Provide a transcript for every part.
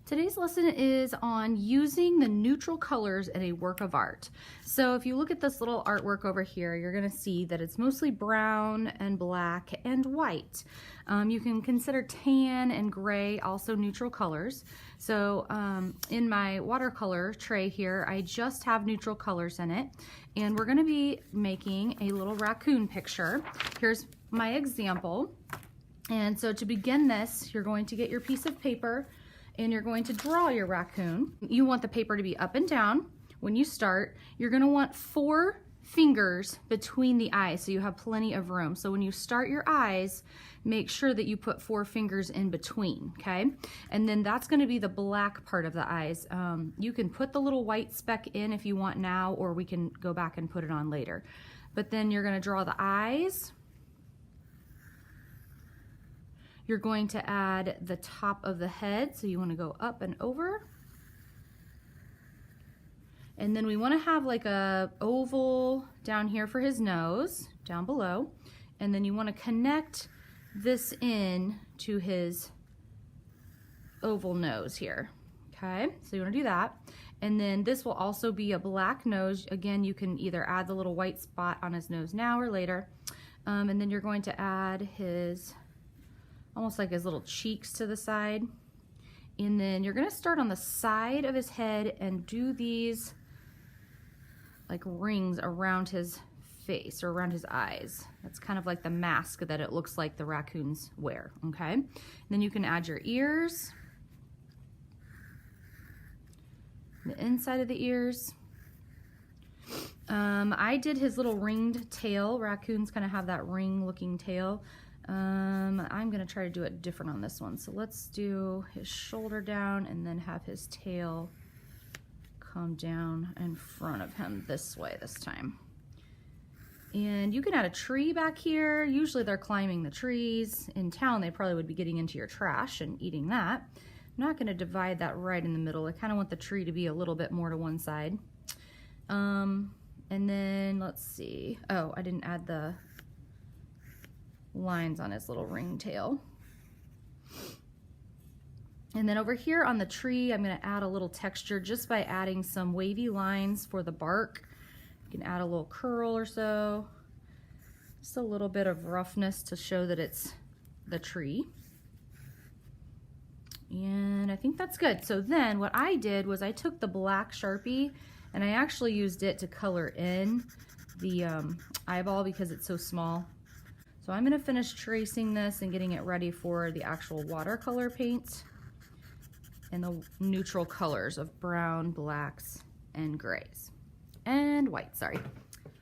Today's lesson is on using the neutral colors in a work of art. So if you look at this little artwork over here, you're going to see that it's mostly brown and black and white. You can consider tan and gray also neutral colors. So in my watercolor tray here, I just have neutral colors in it. And we're going to be making a little raccoon picture. Here's my example. And so to begin this, you're going to get your piece of paper and you're going to draw your raccoon. You want the paper to be up and down. When you start, you're going to want 4 fingers between the eyes so you have plenty of room. So when you start your eyes, make sure that you put 4 fingers in between, okay? And then that's going to be the black part of the eyes. You can put the little white speck in if you want now, or we can go back and put it on later. But then you're going to draw the eyes. You're going to add the top of the head, so you want to go up and over. And then we want to have like a oval down here for his nose, down below. And then you want to connect this in to his oval nose here. Okay, so you want to do that. And then this will also be a black nose. Again, you can either add the little white spot on his nose now or later. And then you're going to add his almost like his little cheeks to the side. And then you're gonna start on the side of his head and do these like rings around his face or around his eyes. That's kind of like the mask that it looks like the raccoons wear, okay? And then you can add your ears, the inside of the ears. I did his little ringed tail. Raccoons kind of have that ring looking tail. I'm gonna try to do it different on this one. So let's do his shoulder down and then have his tail come down in front of him this way this time. And you can add a tree back here. Usually they're climbing the trees. In town they probably would be getting into your trash and eating that. I'm not gonna divide that right in the middle. I kind of want the tree to be a little bit more to one side. And then let's see. Oh, I didn't add the lines on his little ringtail. And then over here on the tree, I'm going to add a little texture just by adding some wavy lines for the bark. You can add a little curl or so. Just a little bit of roughness to show that it's the tree. And I think that's good. So then what I did was I took the black Sharpie and I actually used it to color in the eyeball because it's so small. So I'm going to finish tracing this and getting it ready for the actual watercolor paint and the neutral colors of brown, blacks, and grays. And white, sorry.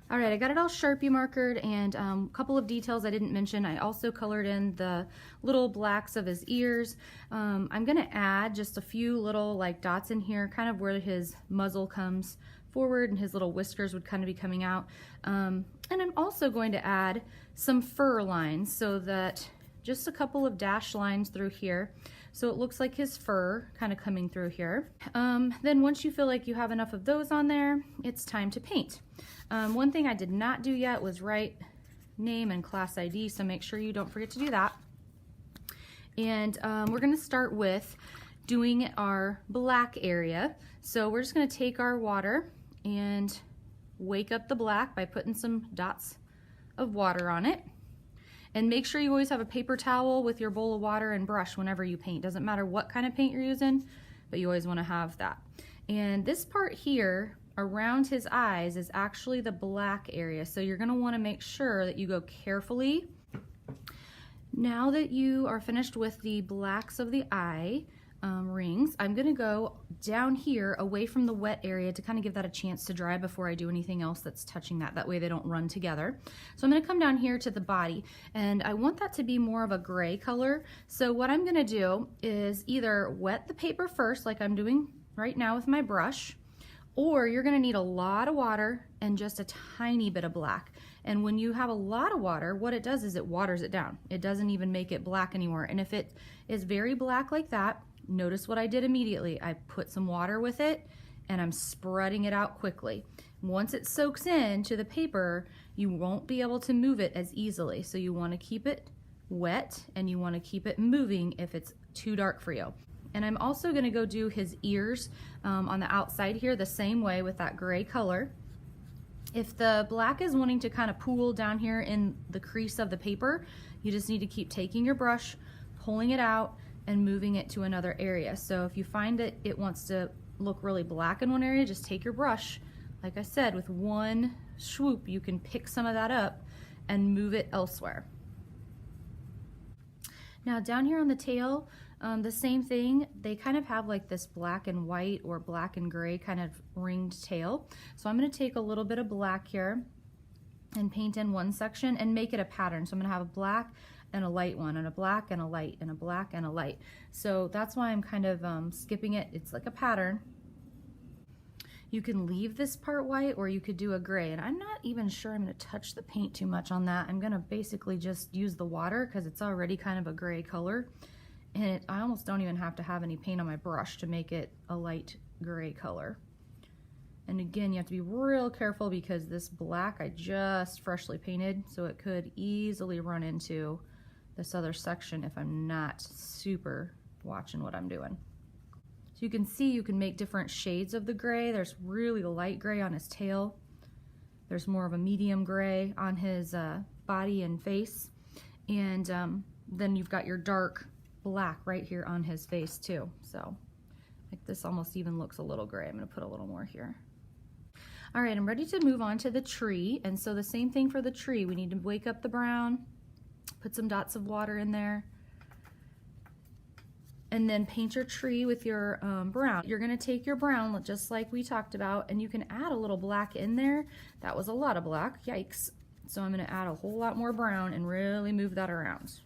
All right, I got it all Sharpie markered, and a couple of details I didn't mention. I also colored in the little blacks of his ears. I'm going to add just a few little like dots in here, kind of where his muzzle comes forward and his little whiskers would kind of be coming out. And I'm also going to add some fur lines, so that just a couple of dashed lines through here. So it looks like his fur kind of coming through here. Then once you feel like you have enough of those on there, it's time to paint. One thing I did not do yet was write name and class ID, so make sure you don't forget to do that. And we're gonna start with doing our black area. So we're just gonna take our water and wake up the black by putting some dots of water on it. And make sure you always have a paper towel with your bowl of water and brush whenever you paint. Doesn't matter what kind of paint you're using, but you always want to have that. And this part here around his eyes is actually the black area, so you're going to want to make sure that you go carefully. Now that you are finished with the blacks of the eye rings, I'm going to go down here away from the wet area to kind of give that a chance to dry before I do anything else that's touching that. That way they don't run together. So I'm going to come down here to the body, and I want that to be more of a gray color. So what I'm going to do is either wet the paper first, like I'm doing right now with my brush, or you're going to need a lot of water and just a tiny bit of black. And when you have a lot of water, what it does is it waters it down. It doesn't even make it black anymore. And if it is very black like that, notice what I did immediately. I put some water with it and I'm spreading it out quickly. Once it soaks into the paper, you won't be able to move it as easily. So you want to keep it wet and you want to keep it moving if it's too dark for you. And I'm also gonna go do his ears on the outside here the same way with that gray color. If the black is wanting to kind of pool down here in the crease of the paper, you just need to keep taking your brush, pulling it out, and moving it to another area. So if you find that it wants to look really black in one area, just take your brush. Like I said, with one swoop, you can pick some of that up and move it elsewhere. Now down here on the tail, the same thing. They kind of have like this black and white or black and gray kind of ringed tail. So I'm going to take a little bit of black here and paint in one section and make it a pattern. So I'm going to have a black and a light one, and a black and a light, and a black and a light. So that's why I'm kind of skipping it. It's like a pattern. You can leave this part white, or you could do a gray, and I'm not even sure I'm going to touch the paint too much on that. I'm going to basically just use the water because it's already kind of a gray color, and I almost don't even have to have any paint on my brush to make it a light gray color. And again, you have to be real careful because this black I just freshly painted, so it could easily run into this other section if I'm not super watching what I'm doing. So you can see you can make different shades of the gray. There's really light gray on his tail. There's more of a medium gray on his body and face. And then you've got your dark black right here on his face too. So like this almost even looks a little gray. I'm gonna put a little more here. All right, I'm ready to move on to the tree. And so the same thing for the tree. We need to wake up the brown, put some dots of water in there, and then paint your tree with your brown. You're gonna take your brown, just like we talked about, and you can add a little black in there. That was a lot of black, yikes. So I'm gonna add a whole lot more brown and really move that around.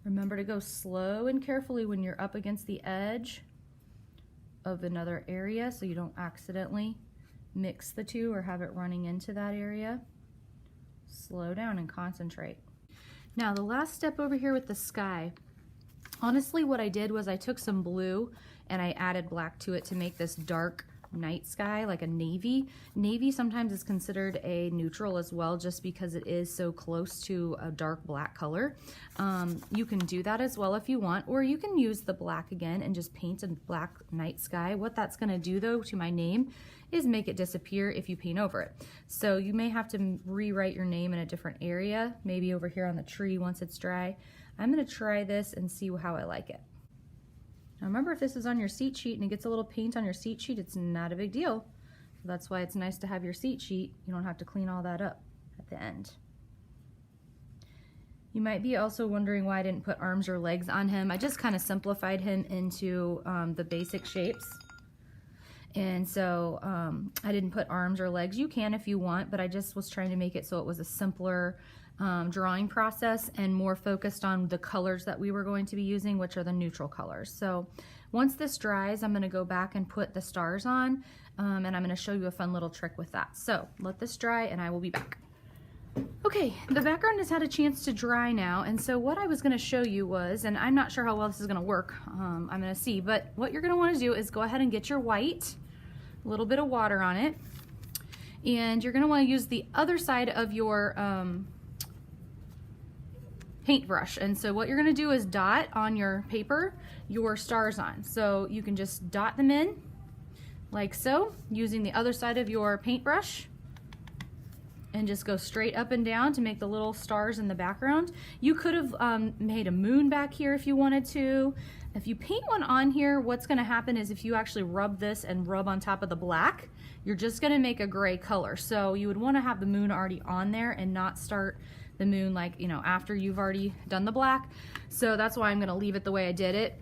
Remember to go slow and carefully when you're up against the edge of another area so you don't accidentally mix the two or have it running into that area. Slow down and concentrate. Now the last step over here with the sky, honestly what I did was I took some blue and I added black to it to make this dark night sky, like a navy. Navy sometimes is considered a neutral as well, just because it is so close to a dark black color. You can do that as well if you want, or you can use the black again and just paint a black night sky. What that's gonna do though to my name is make it disappear if you paint over it. So you may have to rewrite your name in a different area, maybe over here on the tree once it's dry. I'm gonna try this and see how I like it. Now remember, if this is on your seat sheet and it gets a little paint on your seat sheet, it's not a big deal. So that's why it's nice to have your seat sheet. You don't have to clean all that up at the end. You might be also wondering why I didn't put arms or legs on him. I just kind of simplified him into the basic shapes. And so I didn't put arms or legs. You can if you want, but I just was trying to make it so it was a simpler drawing process and more focused on the colors that we were going to be using, which are the neutral colors. So once this dries, I'm going to go back and put the stars on, and I'm going to show you a fun little trick with that. So let this dry and I will be back. Okay, the background has had a chance to dry now, and so what I was going to show you was, and I'm not sure how well this is going to work, I'm going to see, but what you're going to want to do is go ahead and get your white, a little bit of water on it, and you're going to want to use the other side of your paintbrush. And so what you're going to do is dot on your paper your stars on. So you can just dot them in like so, using the other side of your paintbrush, and just go straight up and down to make the little stars in the background. You could have made a moon back here if you wanted to. If you paint one on here, what's going to happen is if you actually rub this and rub on top of the black, you're just going to make a gray color. So you would want to have the moon already on there and not start the moon like, you know, after you've already done the black. So that's why I'm going to leave it the way I did it.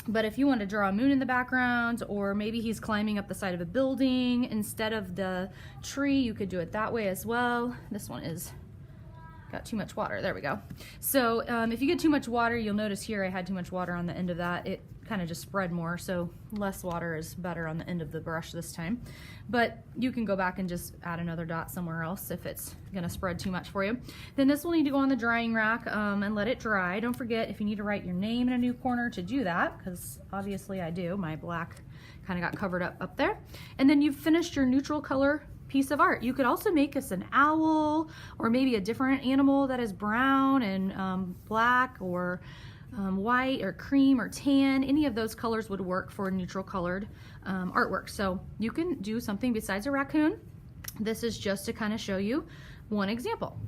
But if you want to draw a moon in the background, or maybe he's climbing up the side of a building instead of the tree, you could do it that way as well. This one is got too much water. There we go. So if you get too much water, you'll notice here I had too much water on the end of that. It kind of just spread more, so less water is better on the end of the brush this time. But you can go back and just add another dot somewhere else if it's gonna spread too much for you. Then this will need to go on the drying rack and let it dry. Don't forget, if you need to write your name in a new corner, to do that, because obviously I do. My black kind of got covered up there. And then you've finished your neutral color piece of art. You could also make us an owl, or maybe a different animal that is brown and black, or white or cream or tan. Any of those colors would work for neutral colored artwork. So you can do something besides a raccoon. This is just to kind of show you one example.